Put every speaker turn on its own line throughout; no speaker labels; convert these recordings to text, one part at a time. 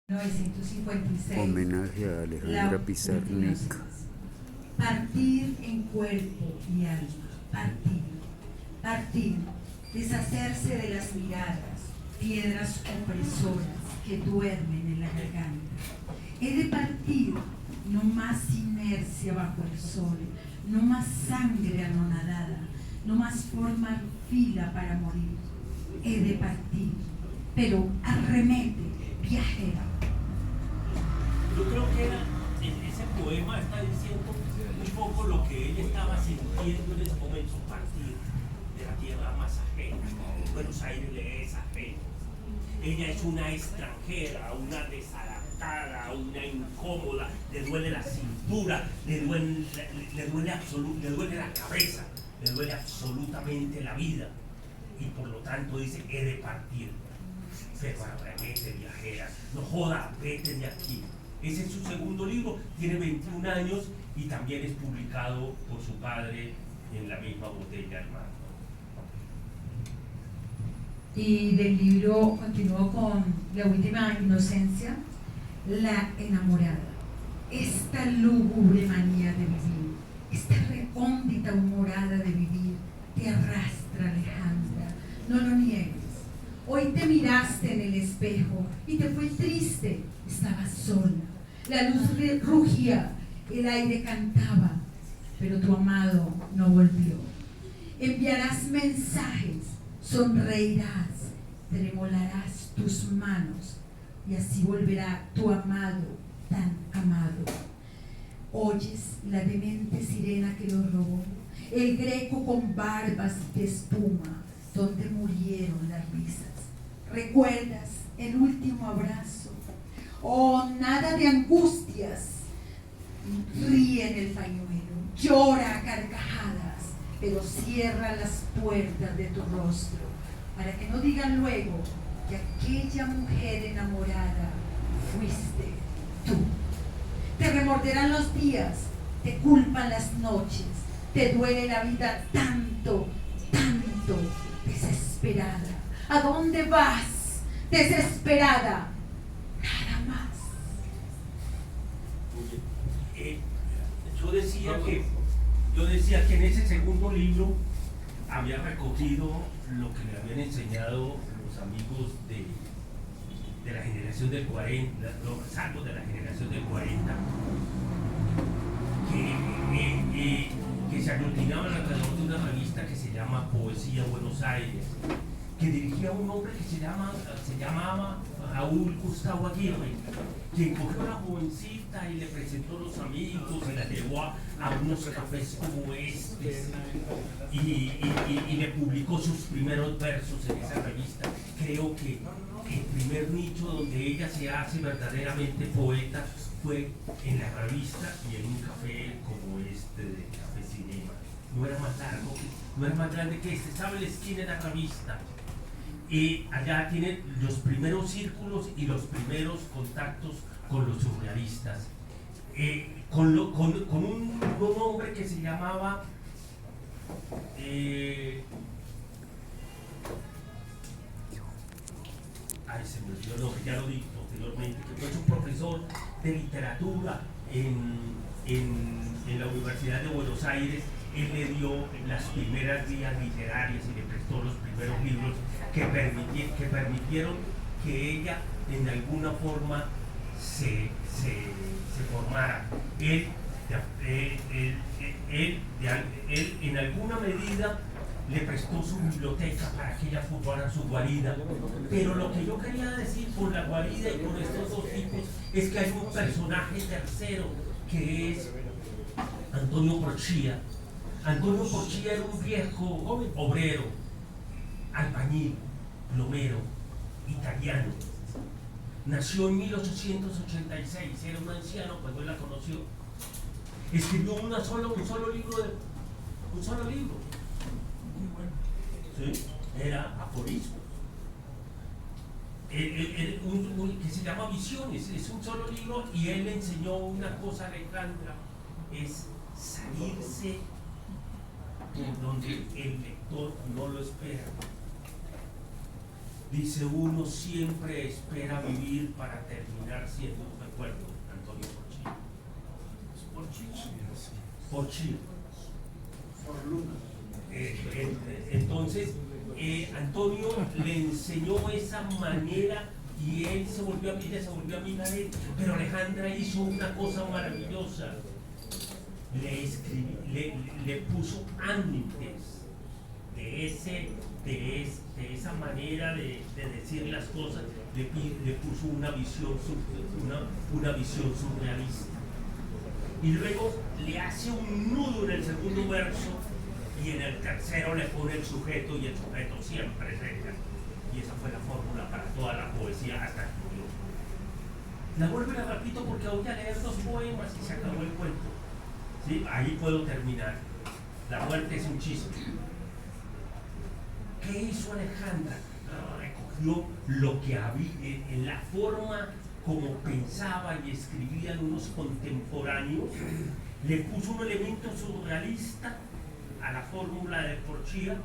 1956.
Homenaje a Alejandra Pizarnik.
Partir en cuerpo y alma, partir, deshacerse de las miradas, piedras opresoras que duermen en la garganta. He de partir, no más inercia bajo el sol, no más sangre anonadada, no más formar fila para morir. He de partir, pero arremete, viajera.
Yo creo que ese poema está diciendo un poco lo que ella estaba sintiendo en ese momento, partir de la tierra más ajena. Buenos Aires le es ajeno. Ella es una extranjera, una desadaptada, una incómoda, le duele la cintura, le duele la cabeza, le duele absolutamente la vida. Y por lo tanto dice, he de partir. Pero realmente viajera, no joda, vete de aquí. Ese es su segundo libro, tiene 21 años y también es publicado por su padre en la misma Botella al Mar.
Y del libro continuó con La última inocencia, La enamorada. Esta lúgubre manía de vivir, esta recóndita humorada de vivir, te arrastra, Alejandra, no lo niegues. Hoy te miraste en el espejo y te fue triste, estabas sola. La luz rugía, el aire cantaba, pero tu amado no volvió. Enviarás mensajes, sonreirás, tremolarás tus manos y así volverá tu amado tan amado. Oyes la demente sirena que lo robó, el greco con barbas de espuma, donde murieron las risas. ¿Recuerdas el último abrazo? Oh, nada de angustias. Ríe en el pañuelo, llora a carcajadas, pero cierra las puertas de tu rostro, para que no digan luego que aquella mujer enamorada fuiste tú. Te remorderán los días, te culpan las noches, te duele la vida tanto, tanto, desesperada. ¿A dónde vas, desesperada? Nada más.
Yo decía que en ese segundo libro había recogido lo que me habían enseñado los amigos de la generación del 40, los salvos de la generación del 40, que se aglutinaban alrededor de una revista que se llama Poesía Buenos Aires, que dirigía un hombre que se llamaba Raúl Gustavo Aguirre, quien cogió a la jovencita y le presentó a los amigos y la llevó a unos cafés como estos y le publicó sus primeros versos en esa revista. Creo que el primer nicho donde ella se hace verdaderamente poeta fue en la revista y en un café como este de Café Cinema. No era más largo, no era más grande que este. ¿Sabe la esquina de la revista? Y allá tienen los primeros círculos y los primeros contactos con los surrealistas. Con un hombre que se llamaba se me olvidó, no, ya lo dije posteriormente, que fue un profesor de literatura en la Universidad de Buenos Aires. Él le dio las primeras guías literarias y le prestó los primeros libros que permitieron que ella en alguna forma se formara. Él en alguna medida le prestó su biblioteca para que ella formara su guarida, pero lo que yo quería decir con la guarida y con estos dos tipos es que hay un personaje tercero que es Antonio Porchia. Antonio Porchia era un viejo obrero, albañil, plomero, italiano. Nació en 1886, era un anciano cuando él la conoció. Escribió un solo libro. ¿Sí? Era aforismo. Que se llama Visiones, es un solo libro y él le enseñó una cosa a Alejandra, es salirse por donde el lector no lo espera. Dice, uno siempre espera vivir para terminar siendo un recuerdo. Antonio Porchillo. Entonces, Antonio le enseñó esa manera y él se volvió a mirar él. Pero Alejandra hizo una cosa maravillosa. Le puso antes de esa manera de decir las cosas, le puso una visión surrealista. Y luego le hace un nudo en el segundo verso y en el tercero le pone el sujeto, y el sujeto siempre es ella. Y esa fue la fórmula para toda la poesía hasta que murió. La vuelvo y la repito porque voy a leer 2 poemas y se acabó el cuento. ¿Sí? Ahí puedo terminar. La muerte es un chiste. ¿Qué hizo Alejandra? Recogió lo que había, en la forma como pensaba y escribían unos contemporáneos, le puso un elemento surrealista a la fórmula de Porchia,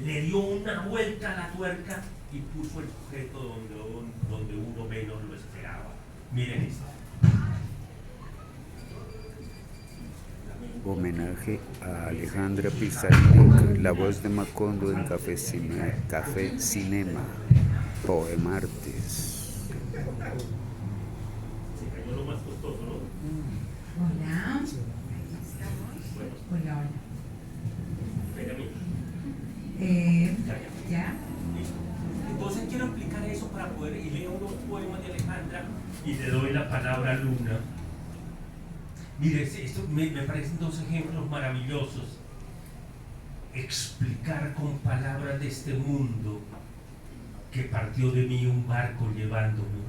le dio una vuelta a la tuerca y puso el sujeto donde uno menos lo esperaba. Miren esto.
Homenaje a Alejandra Pizarnik, la voz de Macondo en Café Cinema, Poemartes.
Lo más costoso, ¿no?
Hola. Hola, hola. ¿Ya?
Entonces quiero explicar eso para poder, y leo unos poemas de Alejandra y le doy la palabra a Luna. Mire, esto me parecen 2 ejemplos maravillosos. Explicar con palabras de este mundo que partió de mí un barco llevándome.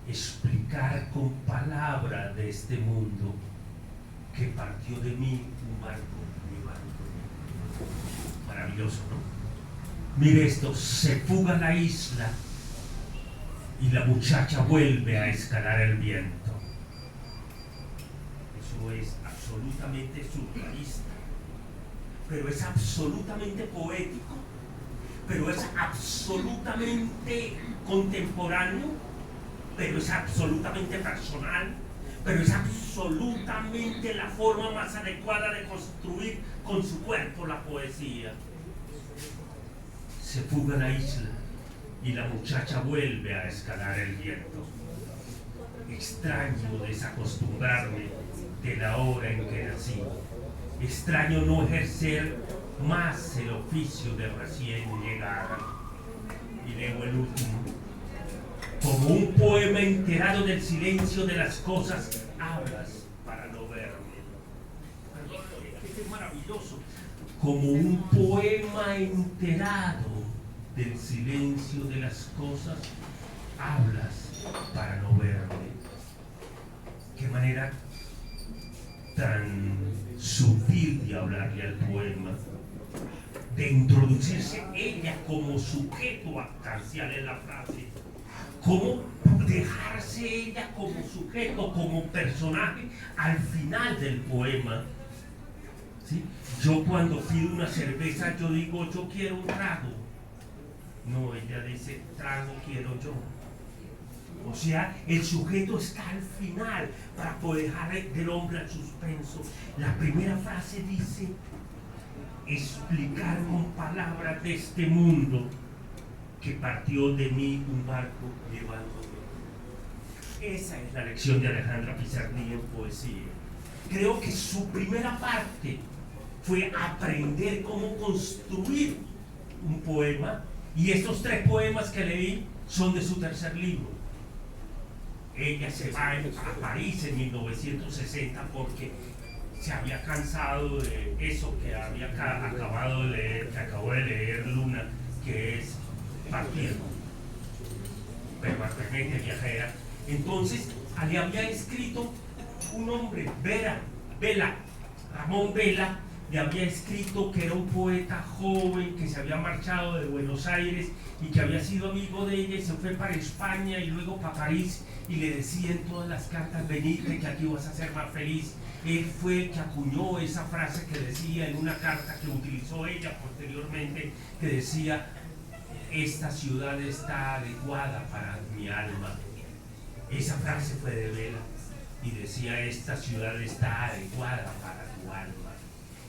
Explicar con palabras de este mundo que partió de mí un barco llevándome. Maravilloso, ¿no? Mire esto, se fuga la isla y la muchacha vuelve a escalar el viento. Eso es absolutamente surrealista, pero es absolutamente poético, pero es absolutamente contemporáneo, pero es absolutamente personal, pero es absolutamente la forma más adecuada de construir con su cuerpo la poesía. Se fuga la isla y la muchacha vuelve a escalar el viento. Extraño desacostumbrarme de la hora en que nací. Extraño no ejercer más el oficio de recién llegada. Y leo el último. Como un poema enterado del silencio de las cosas, hablas para no verme. Este es maravilloso. Como un poema enterado del silencio de las cosas, hablas para no verme. Qué manera tan sutil de hablarle al poema, de introducirse ella como sujeto actancial en la frase, cómo dejarse ella como sujeto, como personaje al final del poema. ¿Sí? Yo cuando pido una cerveza, yo digo, yo quiero un trago. No, ella dice, trago quiero yo. O sea, el sujeto está al final para poder dejar del hombre al suspenso. La primera frase dice, explicar con palabras de este mundo que partió de mí un barco llevándome. Esa es la lección de Alejandra Pizarnik en poesía. Creo que su primera parte fue aprender cómo construir un poema, y estos 3 poemas que leí son de su tercer libro. Ella se va a París en 1960 porque se había cansado de eso que había acabado de leer, que acabó de leer Luna, que es Partir, permanente viajera. Entonces le había escrito un hombre, Ramón Vela, le había escrito que era un poeta joven que se había marchado de Buenos Aires y que había sido amigo de ella y se fue para España y luego para París, y le decía en todas las cartas, venite que aquí vas a ser más feliz. él fue el que acuñó esa frase que decía en una carta que utilizó ella posteriormente, que decía: esta ciudad está adecuada para mi alma. Esa frase fue de Vela y decía: esta ciudad está adecuada para tu alma.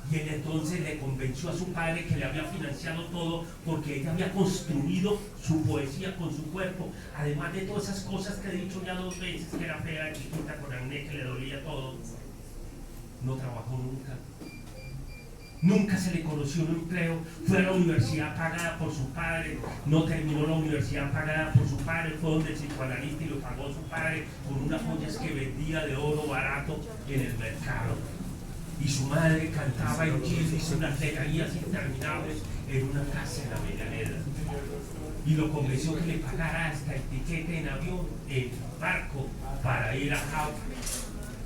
Y él entonces le convenció a su padre, que le había financiado todo, porque ella había construido su poesía con su cuerpo, además de todas esas cosas que he dicho ya 2 veces, que era fea, chiquita, con acné, que le dolía todo. No trabajó nunca. Nunca se le conoció un empleo. Fue a la universidad pagada por su padre, no terminó la universidad pagada por su padre, fue donde el psicoanalista y lo pagó su padre con unas joyas que vendía de oro barato en el mercado. Y su madre cantaba en Chile unas leganías interminables en una casa en la Avellaneda. Y lo convenció que le pagara hasta el tiquete en avión, en barco, para ir a Havre,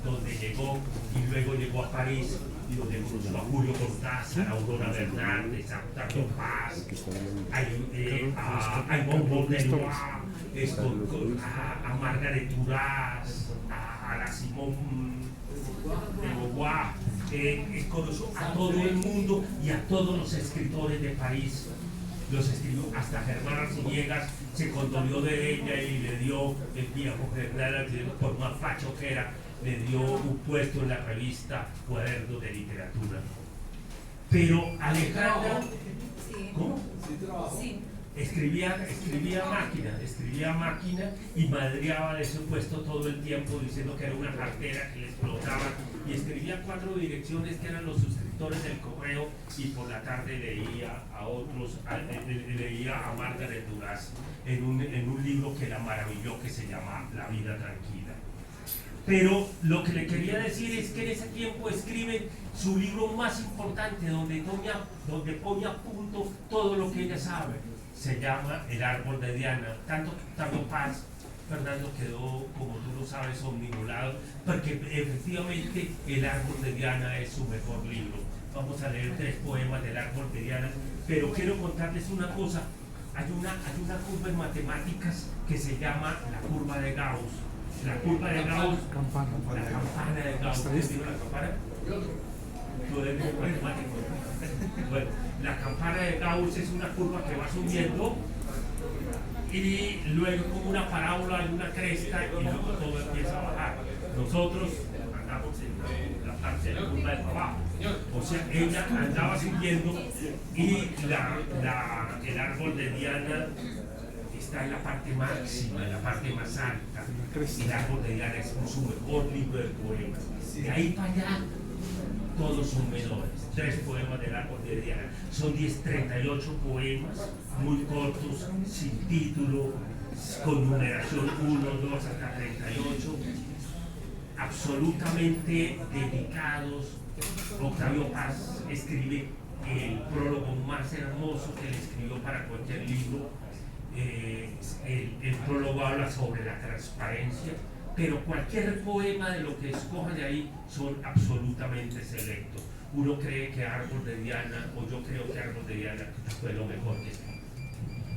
donde llegó, y luego llegó a París, y donde conoció a Julio Cortázar, a Aurora Bernal, a Octavio Paz, a Yvonne Baudelaire, a Margaret Duras, a la Simone de Beauvoir. Conoció a todo el mundo y a todos los escritores de París. Los escribió, hasta Germán Arciniegas se condolió de ella y le dio, el viejo Germán, por más facho que era, le dio un puesto en la revista Cuadernos de Literatura. Pero Alejandra, ¿cómo? Sí. Escribía máquina y madreaba de ese puesto todo el tiempo, diciendo que era una cartera que le explotaba, y escribía 4 direcciones que eran los suscriptores del correo, y por la tarde leía a otros, leía a Margaret Duras en un libro que la maravilló, que se llama La vida tranquila. Pero lo que le quería decir es que en ese tiempo escribe su libro más importante, donde pone a punto todo lo que ella sabe. Se llama El árbol de Diana. Tanto Octavio Paz, Fernando, quedó, como tú lo sabes, omnibulado, porque efectivamente El árbol de Diana es su mejor libro. Vamos a leer 3 poemas del árbol de Diana, pero quiero contarles una cosa. Hay una curva en matemáticas que se llama la curva de Gauss. La curva de Gauss, la campana de Gauss. ¿Vieron la campana? Tú eres matemático. Bueno, la campana de Gauss es una curva que va subiendo y luego como una parábola hay una cresta y luego todo empieza a bajar. Nosotros andamos en la parte de la curva de abajo. O sea, ella andaba subiendo y el árbol de Diana está en la parte máxima, en la parte más alta. El árbol de Diana es su mejor libro de poemas. De ahí para allá todos son menores. 3 poemas del árbol de Diana. Son 38 poemas, muy cortos, sin título, con numeración 1, 2 hasta 38, absolutamente dedicados. Octavio Paz escribe el prólogo más hermoso que le escribió para cualquier libro. El prólogo habla sobre la transparencia, pero cualquier poema de lo que escoja de ahí son absolutamente selectos. Uno cree que Árbol de Diana, o yo creo que Árbol de Diana fue lo mejor que escribió.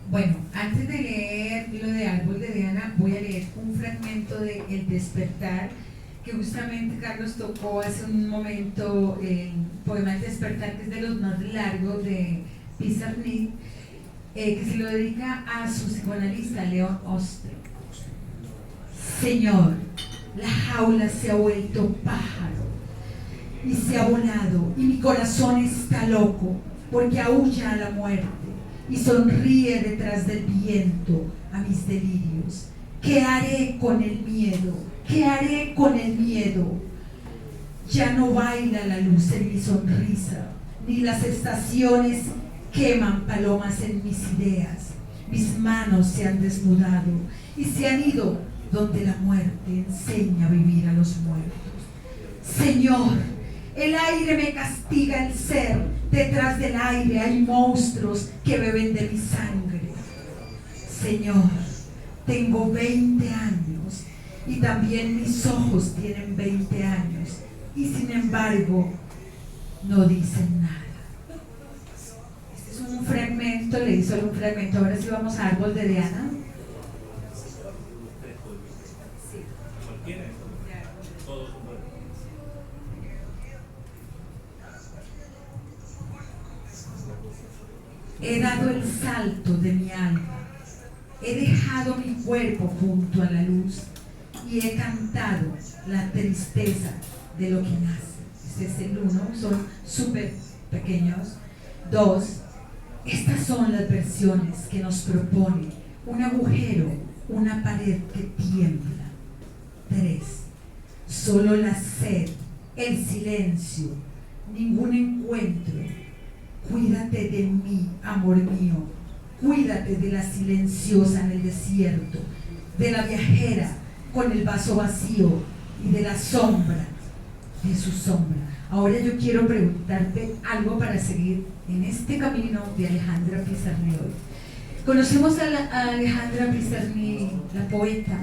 Bueno, antes de leer lo de Árbol de Diana, voy a leer un fragmento de El despertar, que justamente Carlos tocó hace un momento, el poema El despertar, que es de los más largos de Pizarnik, que se lo dedica a su psicoanalista León Ostre. Señor, la jaula se ha vuelto pájaro y se ha volado, y mi corazón está loco porque aúlla a la muerte y sonríe detrás del viento a mis delirios. ¿Qué haré con el miedo? ¿Qué haré con el miedo? Ya no baila la luz en mi sonrisa, ni las estaciones queman palomas en mis ideas. Mis manos se han desnudado y se han ido donde la muerte enseña a vivir a los muertos. Señor, el aire me castiga el ser. Detrás del aire hay monstruos que beben de mi sangre. Señor, tengo 20 años y también mis ojos tienen 20 años y sin embargo no dicen nada. Este es un fragmento, leí solo un fragmento. Ahora sí vamos a Árbol de Diana. dado el salto de mi alma, he dejado mi cuerpo junto a la luz y he cantado la tristeza de lo que nace. Este es el 1, son súper pequeños. 2, estas son las versiones que nos propone un agujero, una pared que tiembla. 3, solo la sed, el silencio, ningún encuentro. Cuídate de mí, amor mío, cuídate de la silenciosa en el desierto, de la viajera con el vaso vacío y de la sombra, de su sombra. Ahora yo quiero preguntarte algo para seguir en este camino de Alejandra Pizarnik hoy. Conocemos a Alejandra Pizarnik, la poeta.